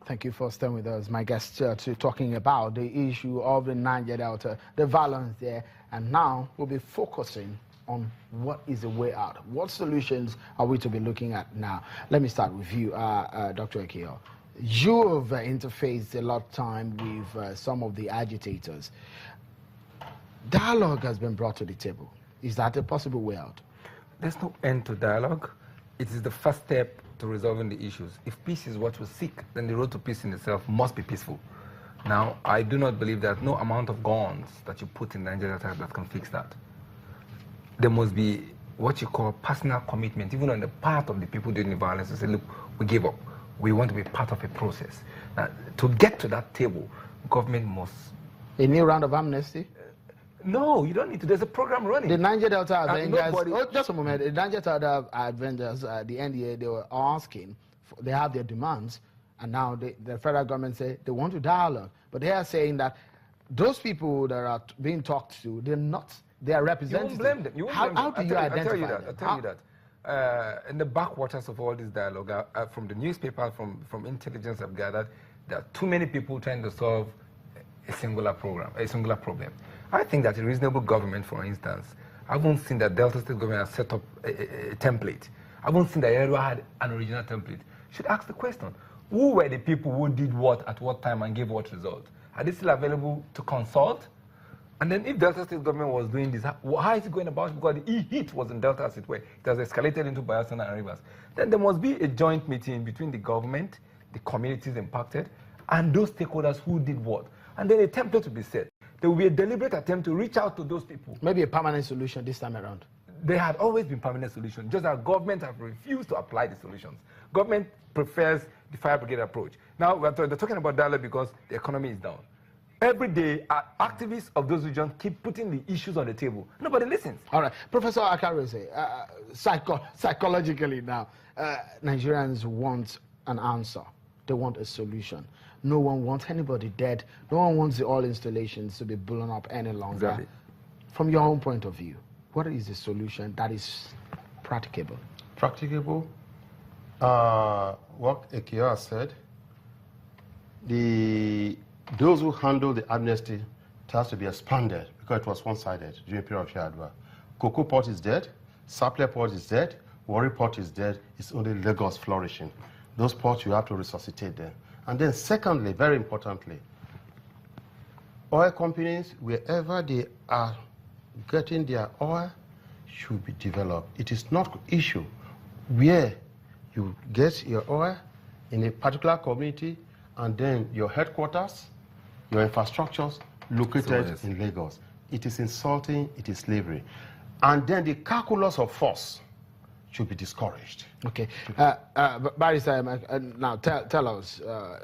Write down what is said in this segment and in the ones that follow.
Thank you for staying with us. My guest to talking about the issue of the Niger Delta, the violence there, and now we'll be focusing on what is the way out. What solutions are we to be looking at now? Let me start with you, Dr. Ekio. You have interfaced a lot of time with some of the agitators. Dialogue has been brought to the table. Is that a possible way out? There's no end to dialogue. It is the first step to resolving the issues. If peace is what we seek, then the road to peace in itself must be peaceful. Now, I do not believe that no amount of guns that you put in Nigeria that can fix that. There must be what you call personal commitment, even on the part of the people doing the violence, to say, look, we give up. We want to be part of a process. Now, to get to that table, government must... A new round of amnesty? No, you don't need to. There's a program running. The Niger Delta Avengers, just a moment, the Niger Delta Avengers, the NDA, they were asking, they have their demands, and now the federal government say they want to dialogue. But they are saying that those people that are being talked to, they are representatives. You won't blame them. How do you identify them? I'll tell you that. In the backwaters of all this dialogue, from the newspaper, from intelligence I've gathered, there are too many people trying to solve a singular problem. I think that a reasonable government, for instance, I haven't seen that Delta State government has set up a template. I haven't seen that ever had an original template. Should ask the question, who were the people who did what at what time and gave what result? Are they still available to consult? And then if Delta State government was doing this, how is it going about it? Because the heat was in Delta as it were. It has escalated into Bayelsa and Rivers. Then there must be a joint meeting between the government, the communities impacted, and those stakeholders who did what. And then a template will be set. There will be a deliberate attempt to reach out to those people. Maybe a permanent solution this time around. There had always been permanent solutions, just that government have refused to apply the solutions. Government prefers the fire brigade approach. Now, they're talking about dialogue because the economy is down. Every day, activists of those regions keep putting the issues on the table. Nobody listens. All right. Professor Akarose, psychologically now, Nigerians want an answer. They want a solution. No one wants anybody dead. No one wants the oil installations to be blown up any longer. Exactly. From your own point of view, what is the solution that is practicable? Practicable? What Ekio said, those who handle the amnesty, it has to be expanded because it was one-sided during the period of Yar'Adua. Cocoa Port is dead, Sapele Port is dead, Warri Port is dead, it's only Lagos flourishing. Those ports, you have to resuscitate them. And then secondly, very importantly, oil companies, wherever they are getting their oil, should be developed. It is not an issue where you get your oil in a particular community and then your headquarters, your infrastructures located in Lagos. It is insulting, it is slavery. And then the calculus of force should be discouraged. Okay. Barrister, now tell us,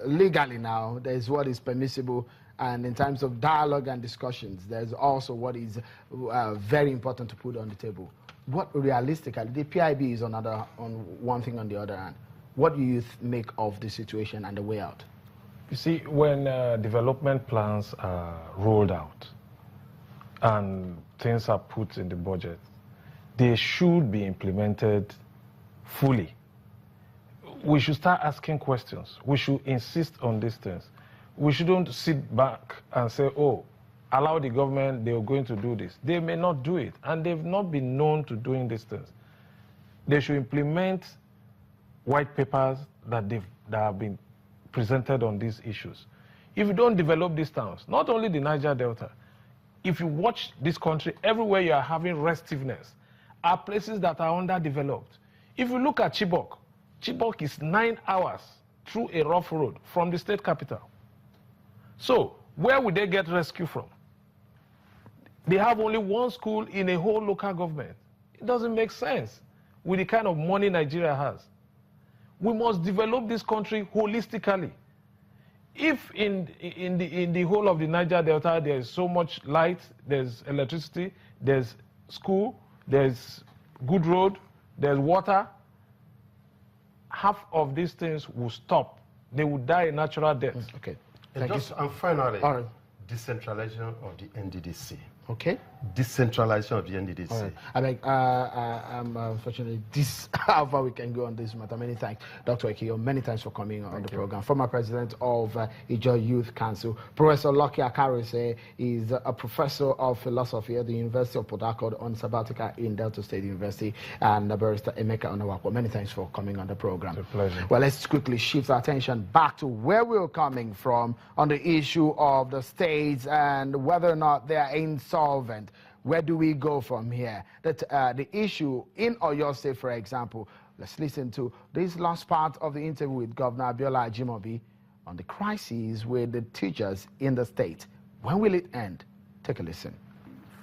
legally now, there's what is permissible, and in terms of dialogue and discussions, there's also what is very important to put on the table. What realistically, the PIB is on one thing on the other hand. What do you make of the situation and the way out? You see, when development plans are rolled out and things are put in the budget, they should be implemented fully. We should start asking questions. We should insist on these things. We shouldn't sit back and say, oh, allow the government, they are going to do this. They may not do it, and they've not been known to doing these things. They should implement white papers that have been presented on these issues. If you don't develop these towns, not only the Niger Delta, if you watch this country, everywhere you are having restiveness, are places that are underdeveloped. If you look at Chibok, Chibok is 9 hours through a rough road from the state capital. So, where would they get rescue from? They have only one school in a whole local government. It doesn't make sense with the kind of money Nigeria has. We must develop this country holistically. If in the whole of the Niger Delta there is so much light, there's electricity, there's school, there's good road, there's water, half of these things will stop. They will die a natural death. Okay. And finally, decentralization of the NDDC. Okay. Decentralization of the NDDC. All right. I beg, I'm unfortunately, this how far we can go on this matter. Many thanks, Dr. Ekio. Many thanks for coming on the program. Former president of Ijaw Youth Council, Professor Lucky Akarose is a professor of philosophy at the University of Port Harcourt on sabbatical in Delta State University, and Barrister Emeka Onawakwa. Many thanks for coming on the program. It's a pleasure. Well, let's quickly shift our attention back to where we were coming from on the issue of the states and whether or not they are insolvent. Where do we go from here? The issue in Oyo State, for example, let's listen to this last part of the interview with Governor Abiola Ajimobi on the crises with the teachers in the state. When will it end? Take a listen.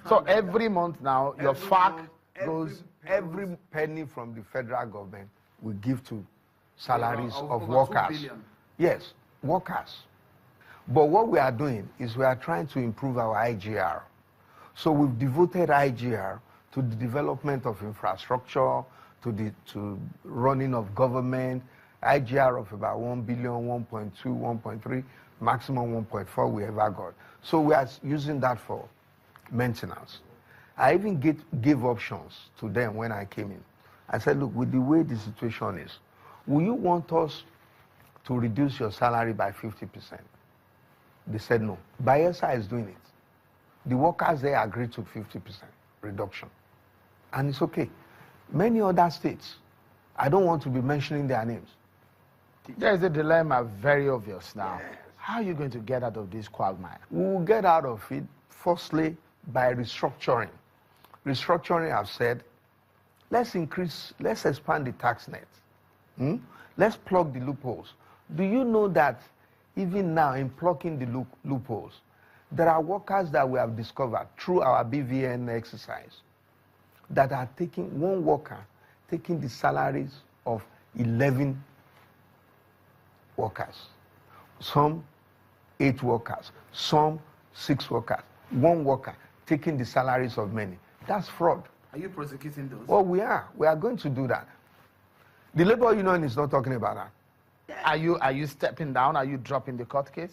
So every month now, your FAC goes... Every penny from the federal government we give to salaries of workers. Yes, workers. But what we are doing is we are trying to improve our IGR. So we've devoted IGR to the development of infrastructure, to running of government, IGR of about 1 billion, 1.2, 1.3, maximum 1.4 we ever got. So we are using that for maintenance. I even gave options to them when I came in. I said, look, with the way the situation is, will you want us to reduce your salary by 50%? They said no. Bayelsa is doing it. The workers there agreed to 50% reduction. And it's okay. Many other states, I don't want to be mentioning their names. There is a dilemma, very obvious now. Yes. How are you going to get out of this quagmire? We will get out of it, firstly, by restructuring. Restructuring, I've said, let's expand the tax net. Let's plug the loopholes. Do you know that even now in plugging the loopholes, there are workers that we have discovered through our BVN exercise that are taking, one worker taking the salaries of 11 workers, some 8 workers, some 6 workers, one worker taking the salaries of many. That's fraud. Are you prosecuting those? Well, we are. We are going to do that. The labor union is not talking about that. Are you stepping down? Are you dropping the court case?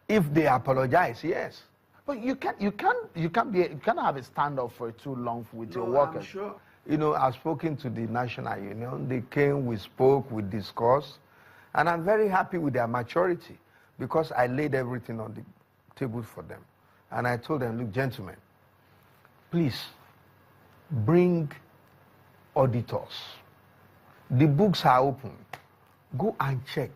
If they apologize, yes. But you cannot have a standoff for too long with your workers. I'm sure. You know, I've spoken to the National Union. They came, we spoke, we discussed, and I'm very happy with their maturity because I laid everything on the table for them. And I told them, look, gentlemen, please bring auditors. The books are open. Go and check.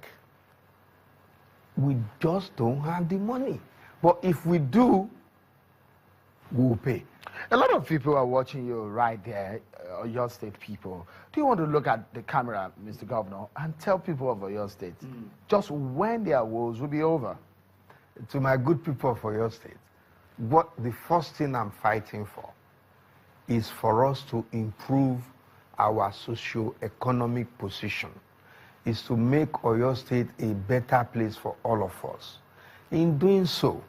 We just don't have the money. But if we do, we will pay. A lot of people are watching you right there, your state people. Do you want to look at the camera, Mr. Governor, and tell people of your state just when their woes will be over? To my good people for your state, what the first thing I'm fighting for is for us to improve our socio-economic position, is to make Oyo State a better place for all of us. In doing so,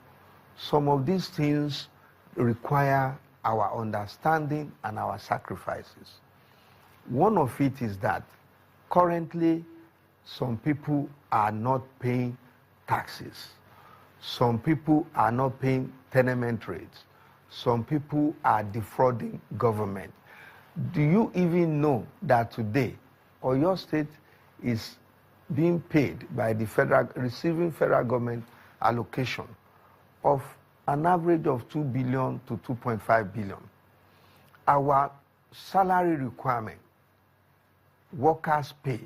some of these things require our understanding and our sacrifices. One of it is that currently some people are not paying taxes. Some people are not paying tenement rates. Some people are defrauding government. Do you even know that today Oyo State is being paid by the receiving federal government allocation of an average of 2 billion to 2.5 billion. Our salary requirement, workers' pay,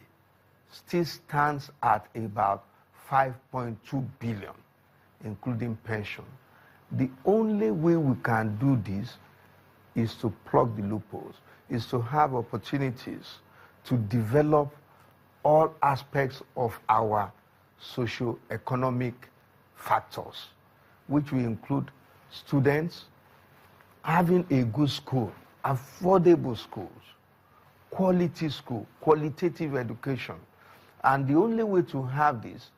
still stands at about 5.2 billion, including pension. The only way we can do this is to plug the loopholes, is to have opportunities to develop all aspects of our socio-economic factors, which will include students having a good school, affordable schools, quality school, qualitative education. And the only way to have this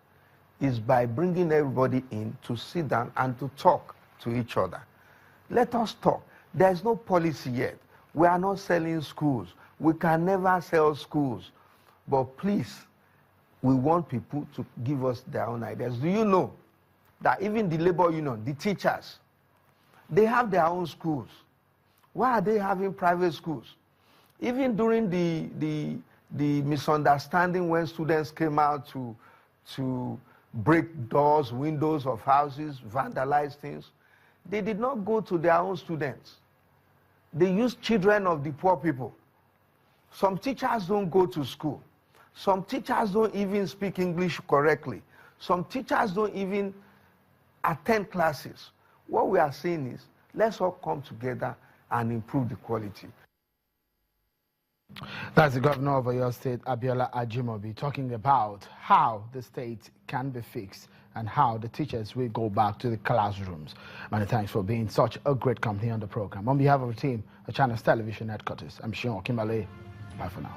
is by bringing everybody in to sit down and to talk to each other. Let us talk. There's no policy yet. We are not selling schools. We can never sell schools. But please, we want people to give us their own ideas. Do you know that even the labor union, the teachers, They have their own schools. Why are they having private schools? Even during the misunderstanding when students came out to break doors, windows of houses, vandalize things, they did not go to their own students. They used children of the poor people. Some teachers don't go to school. Some teachers don't even speak English correctly. Some teachers don't even attend classes. What we are saying is, let's all come together and improve the quality. That's the governor of Oyo State, Abiola Ajimobi, talking about how the state can be fixed and how the teachers will go back to the classrooms. Many thanks for being such a great company on the program. On behalf of the team at Channels Television Headquarters, I'm Sean Kimberley. Bye for now.